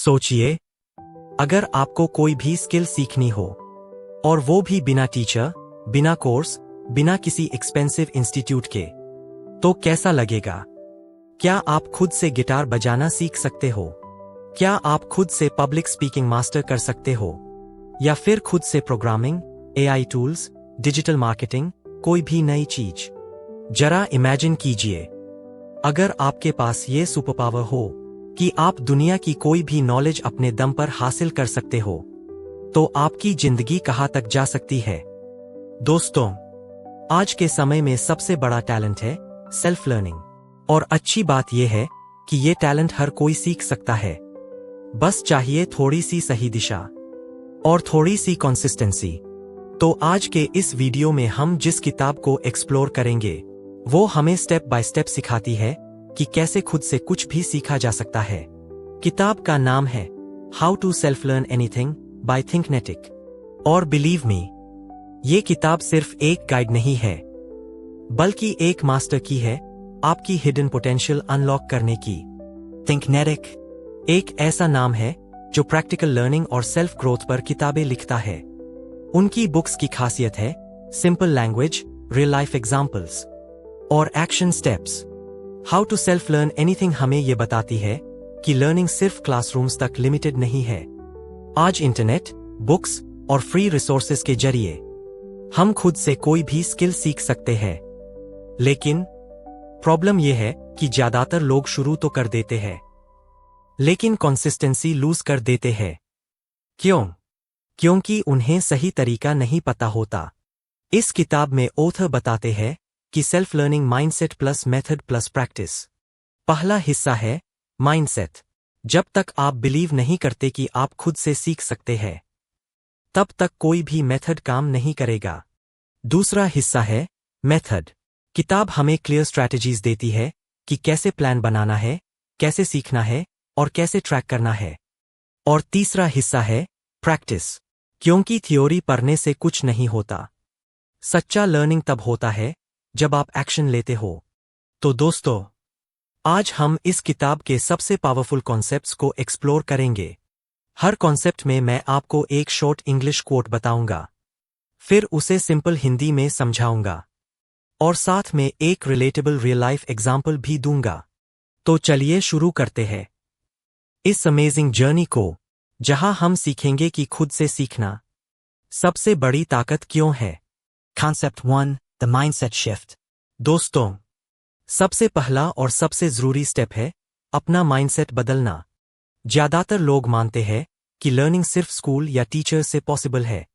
सोचिए, अगर आपको कोई भी स्किल सीखनी हो और वो भी बिना टीचर, बिना कोर्स, बिना किसी एक्सपेंसिव इंस्टीट्यूट के, तो कैसा लगेगा? क्या आप खुद से गिटार बजाना सीख सकते हो? क्या आप खुद से पब्लिक स्पीकिंग मास्टर कर सकते हो? या फिर खुद से programming, AI tools, digital marketing, कोई भी नई चीज? जरा इमेजिन कीजिए, अगर आपके पास ये सुपर पावर हो कि आप दुनिया की कोई भी नॉलेज अपने दम पर हासिल कर सकते हो, तो आपकी जिंदगी कहां तक जा सकती है? दोस्तों, आज के समय में सबसे बड़ा टैलेंट है सेल्फ लर्निंग। और अच्छी बात यह है कि ये टैलेंट हर कोई सीख सकता है। बस चाहिए थोड़ी सी सही दिशा और थोड़ी सी कंसिस्टेंसी। तो आज के इस वीडियो में हम जिस किताब को एक्सप्लोर करेंगे, वो हमें स्टेप बाय स्टेप सिखाती है कि कैसे खुद से कुछ भी सीखा जा सकता है। किताब का नाम है how to self learn anything by ThinkNetic. और बिलीव मी, ये किताब सिर्फ एक गाइड नहीं है, बल्कि एक मास्टर की है आपकी हिडन पोटेंशियल अनलॉक करने की। थिंकनेटिक एक ऐसा नाम है जो प्रैक्टिकल लर्निंग और सेल्फ ग्रोथ पर किताबें लिखता है। उनकी बुक्स की खासियत है simple language, real life examples और action steps. How to self learn anything हमें यह बताती है कि लर्निंग सिर्फ क्लासरूम्स तक लिमिटेड नहीं है। आज इंटरनेट, बुक्स और फ्री रिसोर्सेज के जरिए हम खुद से कोई भी स्किल सीख सकते हैं। लेकिन प्रॉब्लम यह है कि ज्यादातर लोग शुरू तो कर देते हैं, लेकिन कंसिस्टेंसी लूज कर देते हैं। क्यों? क्योंकि उन्हें सही तरीका नहीं पता होता। इस किताब में ऑथर बताते हैं कि self learning mindset plus method plus practice. पहला हिस्सा है माइंडसेट। जब तक आप बिलीव नहीं करते कि आप खुद से सीख सकते हैं, तब तक कोई भी मेथड काम नहीं करेगा। दूसरा हिस्सा है मेथड। किताब हमें क्लियर स्ट्रैटेजीज देती है कि कैसे प्लान बनाना है, कैसे सीखना है और कैसे ट्रैक करना है। और तीसरा हिस्सा है प्रैक्टिस, क्योंकि थ्योरी पढ़ने से कुछ नहीं होता। सच्चा लर्निंग तब होता है जब आप एक्शन लेते हो। तो दोस्तों, आज हम इस किताब के सबसे पावरफुल कॉन्सेप्ट्स को एक्सप्लोर करेंगे। हर कॉन्सेप्ट में मैं आपको एक शॉर्ट इंग्लिश कोट बताऊंगा, फिर उसे सिंपल हिंदी में समझाऊंगा और साथ में एक रिलेटेबल रियल लाइफ एग्जाम्पल भी दूंगा। तो चलिए शुरू करते हैं इस अमेजिंग जर्नी को, जहां हम सीखेंगे कि खुद से सीखना सबसे बड़ी ताकत क्यों है। Concept 1, the mindset shift. दोस्तों, सबसे पहला और सबसे जरूरी स्टेप है अपना माइंडसेट बदलना। ज्यादातर लोग मानते हैं कि लर्निंग सिर्फ स्कूल या टीचर से पॉसिबल है,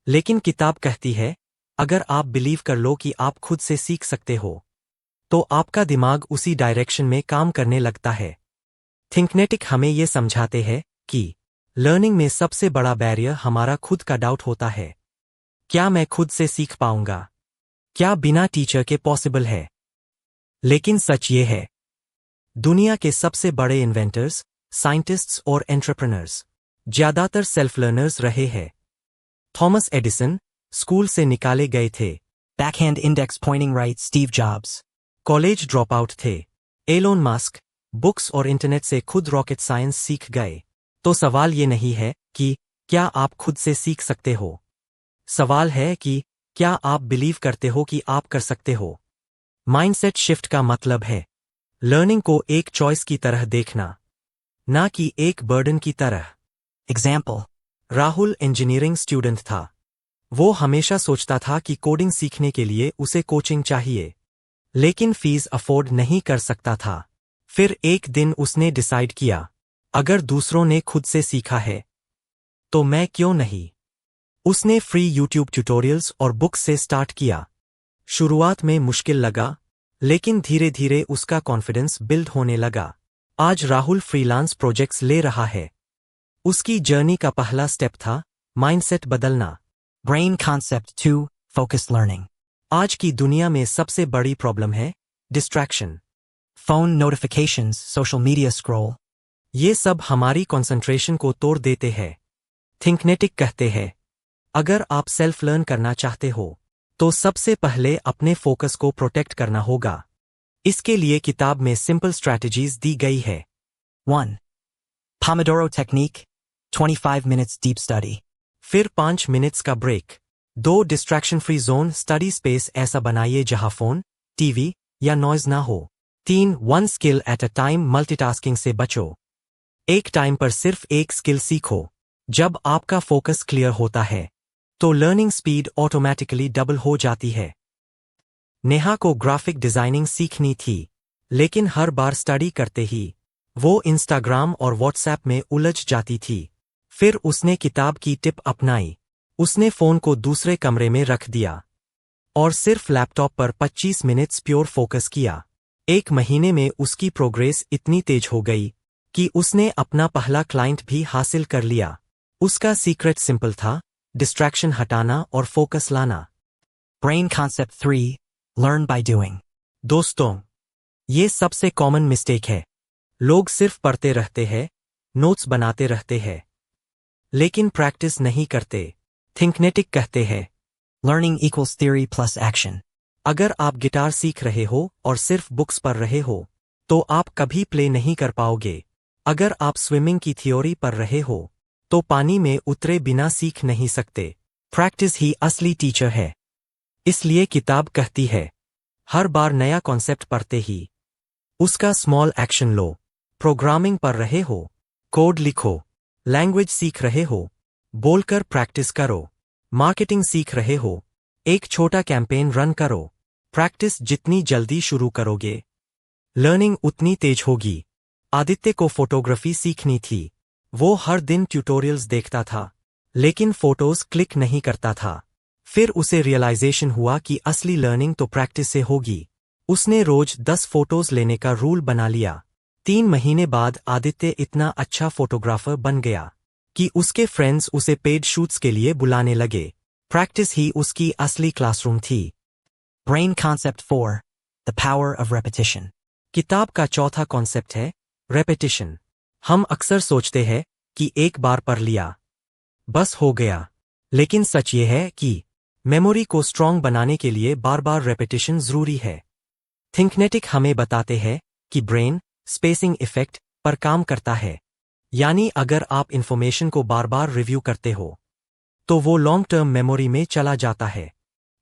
लेकिन किताब कहती है अगर आप बिलीव कर लो कि आप खुद से सीख सकते हो, तो आपका दिमाग उसी डायरेक्शन में काम करने लगता है। थिंकनेटिक हमें यह समझाते हैं कि लर्निंग में सबसे बड़ा बैरियर हमारा खुद का डाउट होता है। क्या मैं खुद से सीख पाऊंगा? क्या बिना टीचर के पॉसिबल है? लेकिन सच ये है, दुनिया के सबसे बड़े इन्वेंटर्स, साइंटिस्ट्स और एंटरप्रेन्योर्स ज्यादातर सेल्फ लर्नर्स रहे हैं। थॉमस एडिसन स्कूल से निकाले गए थे। Backhand index pointing right Steve Jobs college drop out थे। एलोन मस्क बुक्स और इंटरनेट से खुद रॉकेट साइंस सीख गए। तो सवाल ये नहीं है कि क्या आप खुद से सीख सकते हो, सवाल है कि क्या आप बिलीव करते हो कि आप कर सकते हो। माइंडसेट शिफ्ट का मतलब है लर्निंग को एक चॉइस की तरह देखना, ना कि एक बर्डन की तरह। एग्जाम्पल, राहुल इंजीनियरिंग स्टूडेंट था। वो हमेशा सोचता था कि कोडिंग सीखने के लिए उसे कोचिंग चाहिए, लेकिन फीस अफोर्ड नहीं कर सकता था। फिर एक दिन उसने डिसाइड किया, अगर दूसरों ने खुद से सीखा है, तो मैं क्यों नहीं। उसने फ्री यूट्यूब ट्यूटोरियल्स और बुक्स से स्टार्ट किया। शुरुआत में मुश्किल लगा, लेकिन धीरे धीरे उसका कॉन्फिडेंस बिल्ड होने लगा। आज राहुल फ्रीलांस प्रोजेक्ट्स ले रहा है। उसकी जर्नी का पहला स्टेप था माइंडसेट बदलना। Brain concept 2, focus learning. आज की दुनिया में सबसे बड़ी प्रॉब्लम है distraction. Phone notifications, social media scroll, ये सब हमारी कंसंट्रेशन को तोड़ देते हैं। थिंकनेटिक कहते हैं अगर आप सेल्फ लर्न करना चाहते हो, तो सबसे पहले अपने फोकस को प्रोटेक्ट करना होगा। इसके लिए किताब में सिंपल स्ट्रैटेजीज दी गई है। 1. Pomodoro technique, 25 minutes deep study. फिर 5 मिनट्स का break. 2 distraction free zone study space ऐसा बनाइए जहां फोन, टीवी या नॉइज ना हो। 3 one skill at a time multitasking से बचो। एक टाइम पर सिर्फ एक स्किल सीखो। जब आपका फोकस क्लियर होता है तो लर्निंग स्पीड ऑटोमेटिकली डबल हो जाती है। नेहा को ग्राफिक डिजाइनिंग सीखनी थी, लेकिन हर बार स्टडी करते ही वो इंस्टाग्राम और व्हाट्सएप में उलझ जाती थी। फिर उसने किताब की टिप अपनाई। उसने फोन को दूसरे कमरे में रख दिया और सिर्फ लैपटॉप पर 25 मिनट्स प्योर फोकस किया। 1 महीने में उसकी प्रोग्रेस इतनी तेज हो गई कि उसने अपना पहला क्लाइंट भी हासिल कर लिया। उसका सीक्रेट सिंपल था, डिस्ट्रैक्शन हटाना और फोकस लाना। Brain concept 3, learn by doing. दोस्तों, ये सबसे कॉमन मिस्टेक है। लोग सिर्फ पढ़ते रहते हैं, नोट्स बनाते रहते हैं, लेकिन प्रैक्टिस नहीं करते। थिंकनेटिक कहते हैं, Learning equals theory plus action. अगर आप गिटार सीख रहे हो और सिर्फ बुक्स पढ़ रहे हो, तो आप कभी प्ले नहीं कर पाओगे। अगर आप स्विमिंग की थ्योरी पढ़ रहे हो, तो पानी में उतरे बिना सीख नहीं सकते। प्रैक्टिस ही असली टीचर है। इसलिए किताब कहती है, हर बार नया कॉन्सेप्ट पढ़ते ही उसका स्मॉल एक्शन लो। प्रोग्रामिंग पढ़ रहे हो, कोड लिखो। लैंग्वेज सीख रहे हो, बोलकर प्रैक्टिस करो। मार्केटिंग सीख रहे हो, एक छोटा कैंपेन रन करो। प्रैक्टिस जितनी जल्दी शुरू करोगे, लर्निंग उतनी तेज होगी। आदित्य को फोटोग्राफी सीखनी थी। वो हर दिन ट्यूटोरियल्स देखता था, लेकिन फोटोज क्लिक नहीं करता था। फिर उसे रियलाइजेशन हुआ कि असली लर्निंग तो प्रैक्टिस से होगी। उसने रोज 10 फोटोज लेने का रूल बना लिया। 3 महीने बाद आदित्य इतना अच्छा फोटोग्राफर बन गया कि उसके फ्रेंड्स उसे पेड शूट्स के लिए बुलाने लगे। प्रैक्टिस ही उसकी असली क्लासरूम थी। Brain concept 4, the power of repetition. किताब का चौथा कॉन्सेप्ट है रेपिटिशन। हम अक्सर सोचते हैं कि एक बार पढ़ लिया, बस हो गया, लेकिन सच ये है कि मेमोरी को स्ट्रॉन्ग बनाने के लिए बार बार रेपिटिशन जरूरी है। थिंकनेटिक हमें बताते हैं कि ब्रेन स्पेसिंग इफेक्ट पर काम करता है। यानी अगर आप इंफॉर्मेशन को बार बार रिव्यू करते हो, तो वो लॉन्ग टर्म मेमोरी में चला जाता है।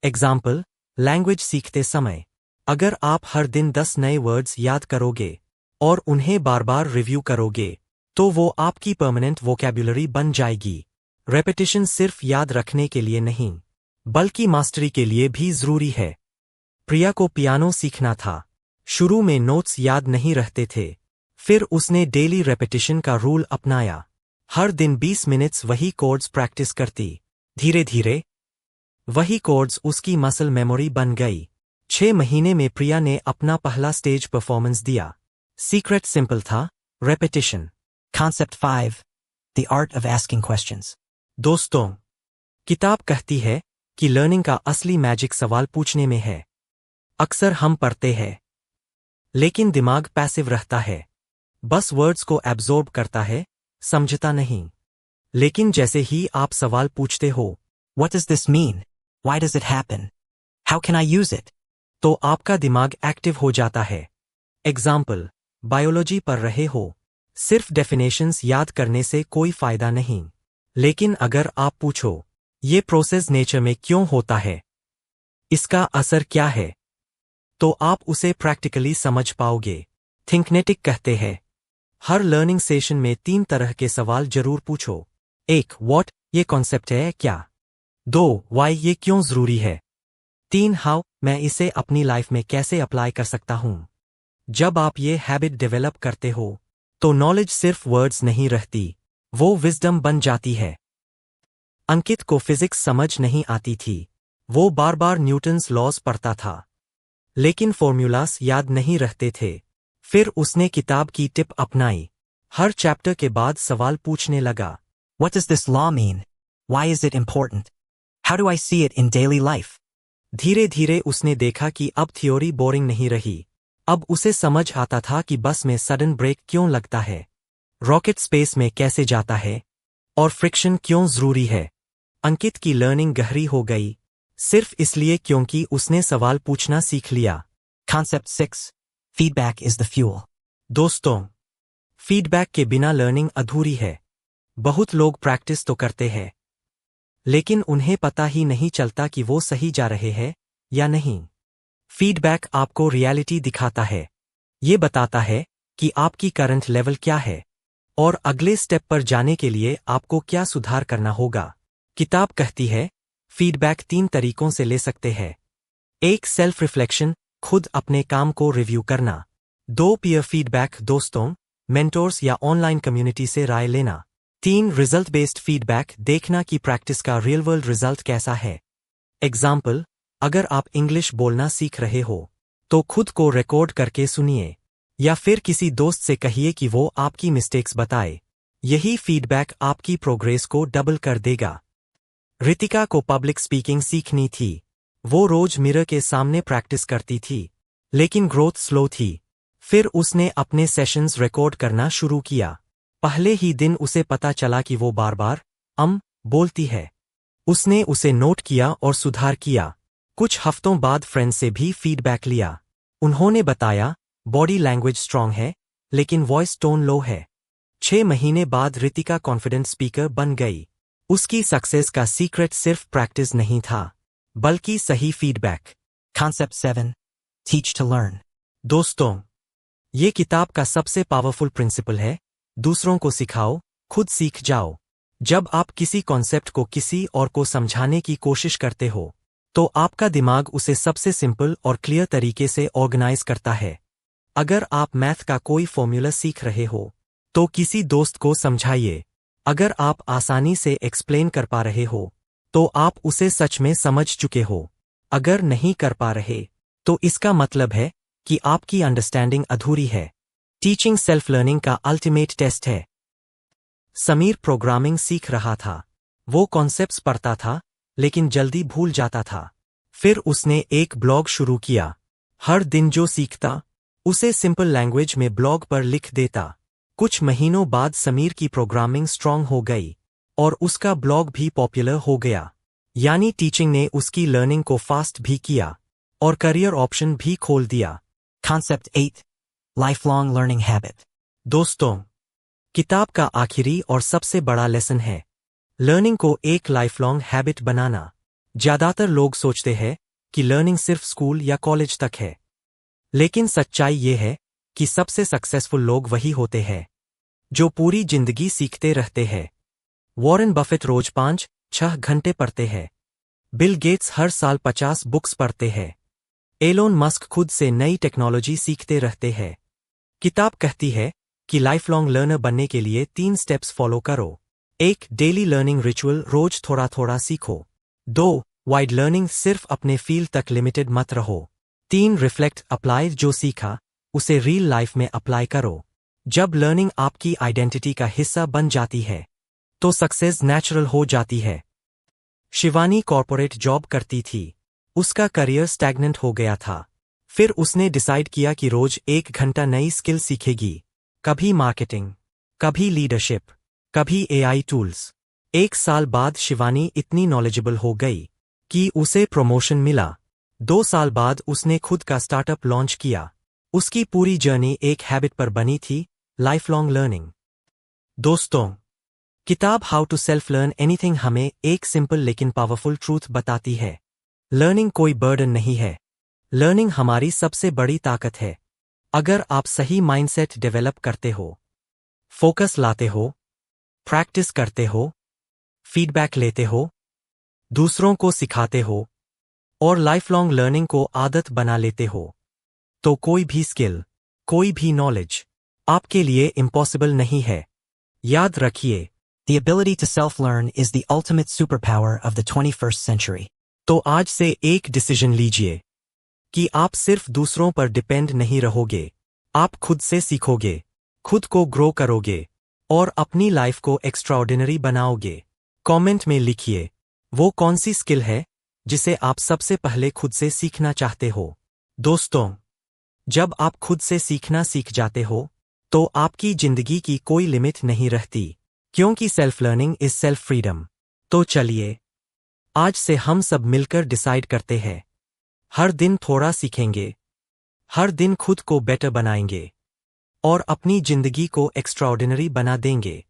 एग्जाम्पल, लैंग्वेज सीखते समय अगर आप हर दिन 10 नए वर्ड्स याद करोगे और उन्हें बार बार रिव्यू करोगे, तो वो आपकी परमानेंट वोकैब्युलरी बन जाएगी। रेपिटिशन सिर्फ याद रखने के लिए नहीं, बल्कि मास्टरी के लिए भी जरूरी है। प्रिया को पियानो सीखना था। शुरू में नोट्स याद नहीं रहते थे। फिर उसने डेली रेपिटिशन का रूल अपनाया। हर दिन 20 मिनट्स वही कॉर्ड्स प्रैक्टिस करती। धीरे धीरे वही कॉर्ड्स उसकी मसल मेमोरी बन गई। 6 महीने में प्रिया ने अपना पहला स्टेज परफॉर्मेंस दिया। सीक्रेट सिंपल था, repetition. Concept 5, the art of asking questions. दोस्तों, किताब कहती है कि लर्निंग का असली मैजिक सवाल पूछने में है। अक्सर हम पढ़ते हैं, लेकिन दिमाग पैसिव रहता है, बस वर्ड्स को एब्जॉर्ब करता है, समझता नहीं। लेकिन जैसे ही आप सवाल पूछते हो, What does this mean? Why does it happen? How can I use it? तो आपका दिमाग एक्टिव हो जाता है। एग्जाम्पल, बायोलॉजी पढ़ रहे हो, सिर्फ डेफिनेशंस याद करने से कोई फायदा नहीं। लेकिन अगर आप पूछो, ये प्रोसेस नेचर में क्यों होता है, इसका असर क्या है, तो आप उसे प्रैक्टिकली समझ पाओगे। थिंकनेटिक कहते हैं, हर लर्निंग सेशन में 3 तरह के सवाल जरूर पूछो। 1, व्हाट, ये कॉन्सेप्ट है क्या। 2, व्हाई, ये क्यों जरूरी है। 3, हाउ, मैं इसे अपनी लाइफ में कैसे अप्लाई कर सकता हूं। जब आप ये हैबिट डेवलप करते हो, तो नॉलेज सिर्फ वर्ड्स नहीं रहती, वो विजडम बन जाती है। अंकित को फिजिक्स समझ नहीं आती थी। वो बार बार न्यूटन्स लॉज पढ़ता था, लेकिन फॉर्मूलास याद नहीं रहते थे। फिर उसने किताब की टिप अपनाई। हर चैप्टर के बाद सवाल पूछने लगा। What does this law mean? Why is it important? How do I see it in daily life? धीरे धीरे उसने देखा कि अब थ्योरी बोरिंग नहीं रही। अब उसे समझ आता था कि बस में सडन ब्रेक क्यों लगता है, रॉकेट स्पेस में कैसे जाता है, और फ्रिक्शन क्यों जरूरी है। अंकित की लर्निंग गहरी हो गई, सिर्फ इसलिए क्योंकि उसने सवाल पूछना सीख लिया। Concept 6, feedback is the fuel. दोस्तों, फीडबैक के बिना लर्निंग अधूरी है। बहुत लोग प्रैक्टिस तो करते हैं, लेकिन उन्हें पता ही नहीं चलता कि वो सही जा रहे हैं या नहीं। फीडबैक आपको रियलिटी दिखाता है। ये बताता है कि आपकी करंट लेवल क्या है और अगले स्टेप पर जाने के लिए आपको क्या सुधार करना होगा। किताब कहती है, फीडबैक 3 तरीकों से ले सकते हैं। 1 सेल्फ रिफ्लेक्शन, खुद अपने काम को रिव्यू करना। 2 पीयर फीडबैक, दोस्तों, मेंटोर्स या ऑनलाइन कम्युनिटी से राय लेना। 3 रिजल्ट बेस्ड फीडबैक, देखना कि प्रैक्टिस का रियल वर्ल्ड रिजल्ट कैसा है। एग्जाम्पल, अगर आप इंग्लिश बोलना सीख रहे हो तो खुद को रिकॉर्ड करके सुनिए, या फिर किसी दोस्त से कहिए कि वो आपकी मिस्टेक्स बताए। यही फीडबैक आपकी प्रोग्रेस को डबल कर देगा। रितिका को पब्लिक स्पीकिंग सीखनी थी। वो रोज मिरर के सामने प्रैक्टिस करती थी, लेकिन ग्रोथ स्लो थी। फिर उसने अपने सेशंस रिकॉर्ड करना शुरू किया। पहले ही दिन उसे पता चला कि वो बार बार बोलती है। उसने उसे नोट किया और सुधार किया। कुछ हफ्तों बाद फ्रेंड से भी फीडबैक लिया। उन्होंने बताया, बॉडी लैंग्वेज स्ट्रांग है, लेकिन वॉइस टोन लो है। 6 महीने बाद रितिका कॉन्फिडेंट स्पीकर बन गई। उसकी सक्सेस का सीक्रेट सिर्फ प्रैक्टिस नहीं था, बल्कि सही feedback. Concept 7. Teach to learn. दोस्तों, ये किताब का सबसे पावरफुल प्रिंसिपल है, दूसरों को सिखाओ, खुद सीख जाओ। जब आप किसी कॉन्सेप्ट को किसी और को समझाने की कोशिश करते हो, तो आपका दिमाग उसे सबसे सिंपल और क्लियर तरीके से ऑर्गेनाइज करता है। अगर आप मैथ का कोई फॉर्मूला सीख रहे हो, तो किसी दोस्त को समझाइए। अगर आप आसानी से एक्सप्लेन कर पा रहे हो, तो आप उसे सच में समझ चुके हो। अगर नहीं कर पा रहे, तो इसका मतलब है कि आपकी अंडरस्टैंडिंग अधूरी है। टीचिंग सेल्फ लर्निंग का अल्टीमेट टेस्ट है। समीर प्रोग्रामिंग सीख रहा था। वो कॉन्सेप्ट्स पढ़ता था, लेकिन जल्दी भूल जाता था। फिर उसने एक ब्लॉग शुरू किया। हर दिन जो सीखता, उसे सिंपल लैंग्वेज में ब्लॉग पर लिख देता। कुछ महीनों बाद समीर की प्रोग्रामिंग स्ट्रांग हो गई, और उसका ब्लॉग भी पॉपुलर हो गया। यानी टीचिंग ने उसकी लर्निंग को फास्ट भी किया, और करियर ऑप्शन भी खोल दिया। Concept 8. Lifelong learning habit. दोस्तों, किताब का आखिरी और सबसे बड़ा लेसन है लर्निंग को एक लाइफलॉन्ग हैबिट बनाना। ज्यादातर लोग सोचते हैं कि लर्निंग सिर्फ स्कूल या कॉलेज तक है, लेकिन सच्चाई ये है कि सबसे सक्सेसफुल लोग वही होते हैं जो पूरी जिंदगी सीखते रहते हैं। वॉरेन बफेट रोज 5-6 घंटे पढ़ते हैं। बिल गेट्स हर साल 50 बुक्स पढ़ते हैं। एलोन मस्क खुद से नई टेक्नोलॉजी सीखते रहते हैं। किताब कहती है कि लाइफलॉन्ग लर्नर बनने के लिए 3 स्टेप्स फॉलो करो। 1 डेली लर्निंग रिचुअल, रोज थोड़ा थोड़ा सीखो। 2 वाइड लर्निंग, सिर्फ अपने फील्ड तक लिमिटेड मत रहो। 3 रिफ्लेक्ट, अप्लाई, जो सीखा उसे रियल लाइफ में अप्लाई करो। जब लर्निंग आपकी आइडेंटिटी का हिस्सा बन जाती है, तो सक्सेस नेचुरल हो जाती है। शिवानी कॉर्पोरेट जॉब करती थी। उसका करियर स्टैग्नेंट हो गया था। फिर उसने डिसाइड किया कि रोज 1 घंटा नई स्किल सीखेगी। कभी मार्केटिंग, कभी लीडरशिप, कभी एआई टूल्स। 1 साल बाद शिवानी इतनी नॉलेजेबल हो गई कि उसे प्रमोशन मिला। 2 साल बाद उसने खुद का स्टार्टअप लॉन्च किया। उसकी पूरी जर्नी एक हैबिट पर बनी थी, लाइफलॉन्ग लर्निंग। दोस्तों, किताब how to self learn anything हमें एक सिंपल लेकिन पावरफुल ट्रूथ बताती है। लर्निंग कोई बर्डन नहीं है। लर्निंग हमारी सबसे बड़ी ताकत है। अगर आप सही माइंडसेट डेवलप करते हो, फोकस लाते हो, प्रैक्टिस करते हो, फीडबैक लेते हो, दूसरों को सिखाते हो, और लाइफलॉन्ग लर्निंग को आदत बना लेते हो, तो कोई भी स्किल, कोई भी नॉलेज आपके लिए इम्पॉसिबल नहीं है। याद रखिए, The ability to self-learn is the ultimate superpower of the 21st century. तो आज से एक डिसीजन लीजिए कि आप सिर्फ दूसरों पर डिपेंड नहीं रहोगे। आप खुद से सीखोगे, खुद को ग्रो करोगे, और अपनी लाइफ को एक्स्ट्राऑर्डिनरी बनाओगे। कमेंट में लिखिए, वो कौन सी स्किल है जिसे आप सबसे पहले खुद से सीखना चाहते हो। दोस्तों, जब आप खुद से सीखना सीख जाते हो, तो आपकी जिंदगी की कोई लिमिट नहीं रहती, क्योंकि self learning is self freedom. तो चलिए, आज से हम सब मिलकर डिसाइड करते हैं, हर दिन थोड़ा सीखेंगे, हर दिन खुद को बेटर बनाएंगे, और अपनी जिंदगी को एक्स्ट्राऑर्डिनरी बना देंगे।